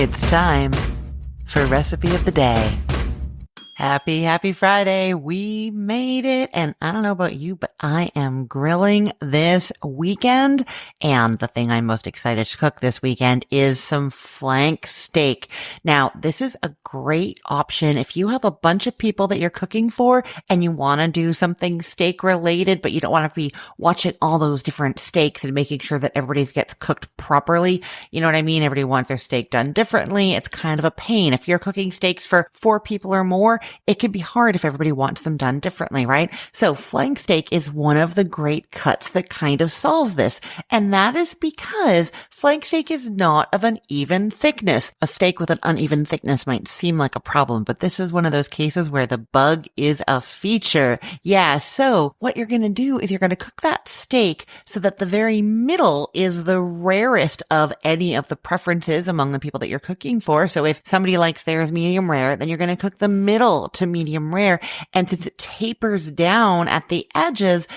It's time for Recipe of the Day. Happy Friday. We made it. And I don't know about you, but I am grilling this weekend. And the thing I'm most excited to cook this weekend is some flank steak. Now, this is a great option if you have a bunch of people that you're cooking for and you want to do something steak related, but you don't want to be watching all those different steaks and making sure that everybody gets cooked properly. You know what I mean? Everybody wants their steak done differently. It's kind of a pain. If you're cooking steaks for 4 people or more, it can be hard if everybody wants them done differently, right? So flank steak is one of the great cuts that kind of solves this. And that is because flank steak is not of an even thickness. A steak with an uneven thickness might seem like a problem, but this is one of those cases where the bug is a feature. Yeah, so what you're going to do is you're going to cook that steak so that the very middle is the rarest of any of the preferences among the people that you're cooking for. So if somebody likes theirs medium rare, then you're going to cook the middle to medium rare. And since it tapers down at the edges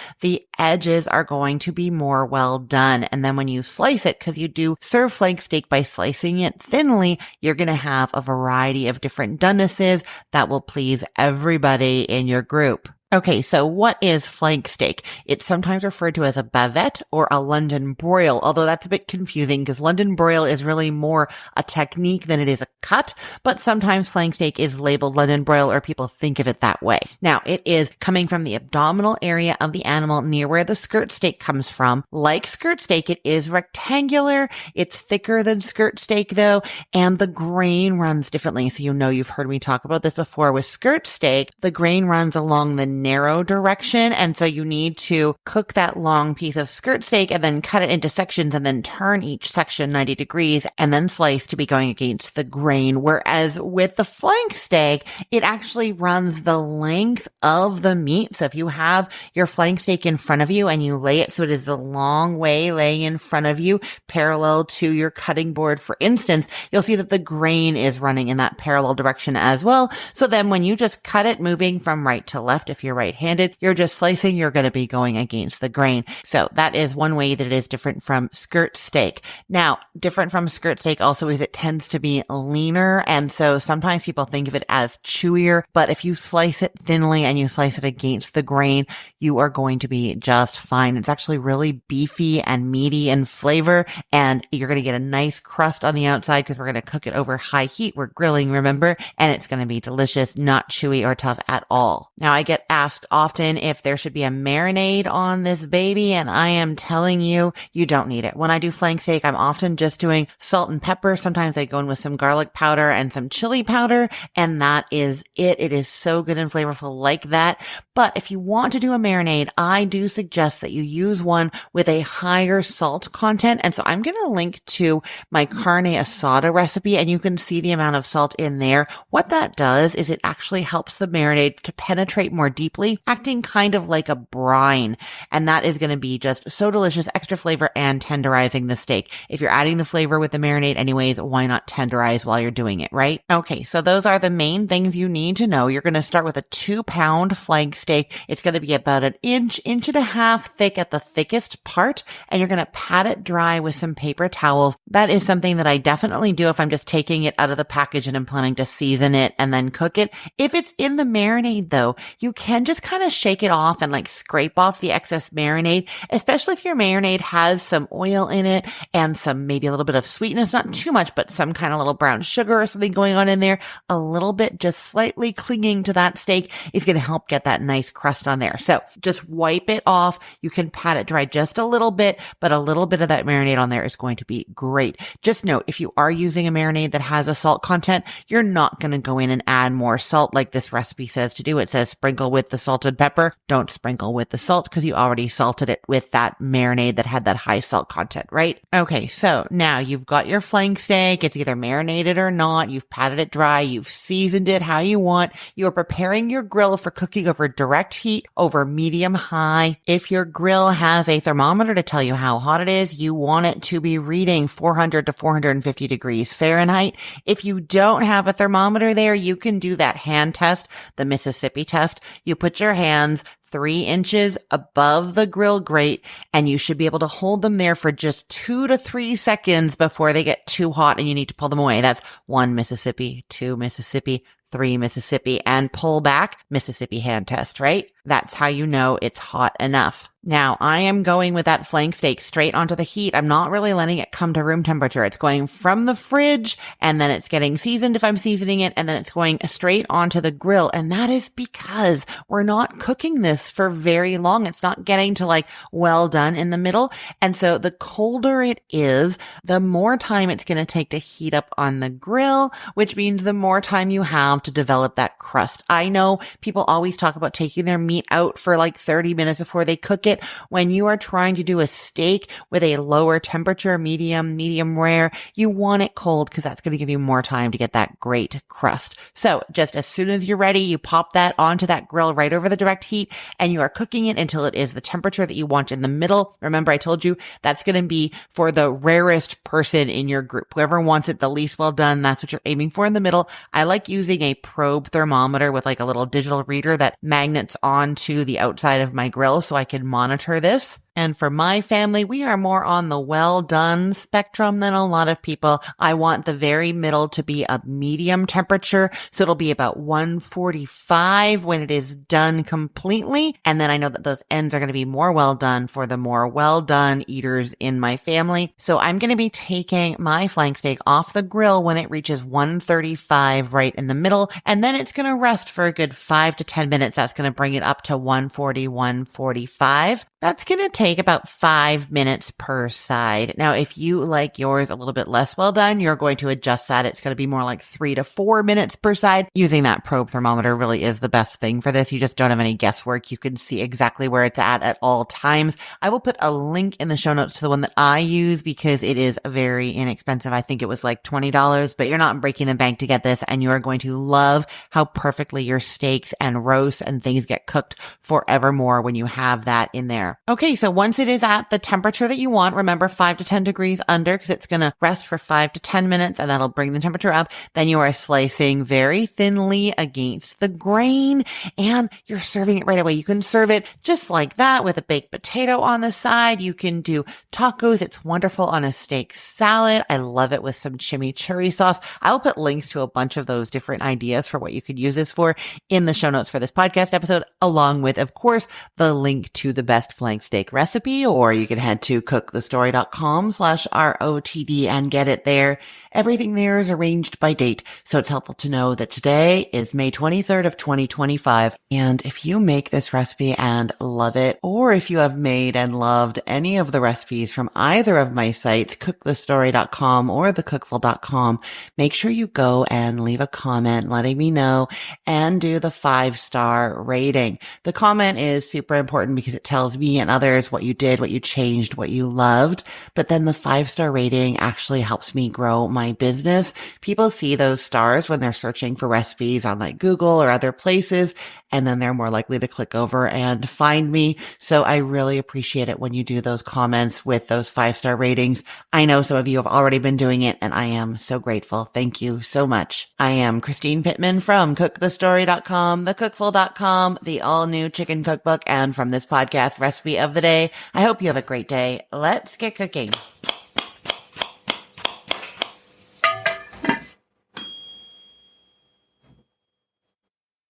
are going to be more well done. And then when you slice it, because you do serve flank steak by slicing it thinly, you're going to have a variety of different donenesses that will please everybody in your group. Okay, so what is flank steak? It's sometimes referred to as a bavette or a London broil, although that's a bit confusing because London broil is really more a technique than it is a cut, but sometimes flank steak is labeled London broil or people think of it that way. Now, it is coming from the abdominal area of the animal near where the skirt steak comes from. Like skirt steak, it is rectangular. It's thicker than skirt steak though, and the grain runs differently. So you know you've heard me talk about this before. With skirt steak, the grain runs along the narrow direction. And so you need to cook that long piece of skirt steak and then cut it into sections and then turn each section 90 degrees and then slice to be going against the grain. Whereas with the flank steak, it actually runs the length of the meat. So if you have your flank steak in front of you and you lay it so it is a long way laying in front of you, parallel to your cutting board, for instance, you'll see that the grain is running in that parallel direction as well. So then when you just cut it moving from right to left, if you're right-handed, you're just slicing, you're going to be going against the grain. So that is one way that it is different from skirt steak. Now, different from skirt steak also is it tends to be leaner. And so sometimes people think of it as chewier, but if you slice it thinly and you slice it against the grain, you are going to be just fine. It's actually really beefy and meaty in flavor, and you're going to get a nice crust on the outside because we're going to cook it over high heat. We're grilling, remember, and it's going to be delicious, not chewy or tough at all. Now, I get asked often if there should be a marinade on this baby, and I am telling you, you don't need it. When I do flank steak, I'm often just doing salt and pepper. Sometimes I go in with some garlic powder and some chili powder, and that is it. It is so good and flavorful like that. But if you want to do a marinade, I do suggest that you use one with a higher salt content. And so I'm going to link to my carne asada recipe, and you can see the amount of salt in there. What that does is it actually helps the marinade to penetrate more deeply, acting kind of like a brine. And that is going to be just so delicious, extra flavor, and tenderizing the steak. If you're adding the flavor with the marinade anyways, why not tenderize while you're doing it, right? Okay, so those are the main things you need to know. You're going to start with a 2-pound flank steak. It's going to be about an inch and a half thick at the thickest part, and you're going to pat it dry with some paper towels. That is something that I definitely do if I'm just taking it out of the package and I'm planning to season it and then cook it. If it's in the marinade though, you can just kind of shake it off and like scrape off the excess marinade, especially if your marinade has some oil in it and some maybe a little bit of sweetness, not too much, but some kind of little brown sugar or something going on in there. A little bit just slightly clinging to that steak is going to help get that nice crust on there. So just wipe it off. You can pat it dry just a little bit, but a little bit of that marinade on there is going to be great. Just note, if you are using a marinade that has a salt content, you're not going to go in and add more salt like this recipe says to do. It says sprinkle with the salted pepper. Don't sprinkle with the salt because you already salted it with that marinade that had that high salt content, right? Okay, so now you've got your flank steak. It's either marinated or not. You've patted it dry. You've seasoned it how you want. You're preparing your grill for cooking over direct heat over medium high. If your grill has a thermometer to tell you how hot it is, you want it to be reading 400 to 450 degrees Fahrenheit. If you don't have a thermometer there, you can do that hand test, the Mississippi test. You put your hands 3 inches above the grill grate, and you should be able to hold them there for just 2 to 3 seconds before they get too hot and you need to pull them away. That's 1 Mississippi, 2 Mississippi, 3 Mississippi, and pull back, Mississippi hand test, right? That's how you know it's hot enough. Now, I am going with that flank steak straight onto the heat. I'm not really letting it come to room temperature. It's going from the fridge, and then it's getting seasoned if I'm seasoning it, and then it's going straight onto the grill. And that is because we're not cooking this for very long. It's not getting to like well done in the middle. And so the colder it is, the more time it's going to take to heat up on the grill, which means the more time you have to develop that crust. I know people always talk about taking their meat out for like 30 minutes before they cook it. When you are trying to do a steak with a lower temperature, medium rare, you want it cold because that's going to give you more time to get that great crust. So just as soon as you're ready, you pop that onto that grill right over the direct heat, and you are cooking it until it is the temperature that you want in the middle. Remember, I told you that's going to be for the rarest person in your group. Whoever wants it the least well done, that's what you're aiming for in the middle. I like using a probe thermometer with like a little digital reader that magnets onto the outside of my grill so I can monitor this. And for my family, we are more on the well done spectrum than a lot of people. I want the very middle to be a medium temperature. So it'll be about 145 when it is done completely. And then I know that those ends are going to be more well done for the more well done eaters in my family. So I'm going to be taking my flank steak off the grill when it reaches 135 right in the middle. And then it's going to rest for a good 5 to 10 minutes. That's going to bring it up to 140, 145. That's going to take about 5 minutes per side. Now, if you like yours a little bit less well done, you're going to adjust that. It's going to be more like 3 to 4 minutes per side. Using that probe thermometer really is the best thing for this. You just don't have any guesswork. You can see exactly where it's at all times. I will put a link in the show notes to the one that I use because it is very inexpensive. I think it was like $20, but you're not breaking the bank to get this, and you are going to love how perfectly your steaks and roasts and things get cooked forevermore when you have that in there. Okay, so once it is at the temperature that you want, remember 5 to 10 degrees under because it's going to rest for 5 to 10 minutes and that'll bring the temperature up. Then you are slicing very thinly against the grain and you're serving it right away. You can serve it just like that with a baked potato on the side. You can do tacos. It's wonderful on a steak salad. I love it with some chimichurri sauce. I will put links to a bunch of those different ideas for what you could use this for in the show notes for this podcast episode, along with, of course, the link to the best flank steak recipe, or you can head to cookthestory.com/ROTD and get it there. Everything there is arranged by date, so it's helpful to know that today is May 23rd of 2025. And if you make this recipe and love it, or if you have made and loved any of the recipes from either of my sites, cookthestory.com or thecookful.com, make sure you go and leave a comment letting me know and do the 5-star rating. The comment is super important because it tells me and others what you did, what you changed, what you loved. But then the 5-star rating actually helps me grow my business. People see those stars when they're searching for recipes on like Google or other places, and then they're more likely to click over and find me. So I really appreciate it when you do those comments with those 5-star ratings. I know some of you have already been doing it, and I am so grateful. Thank you so much. I am Christine Pittman from cookthestory.com, thecookful.com, the all-new chicken cookbook, and from this podcast, Recipe of the Day. I hope you have a great day. Let's get cooking.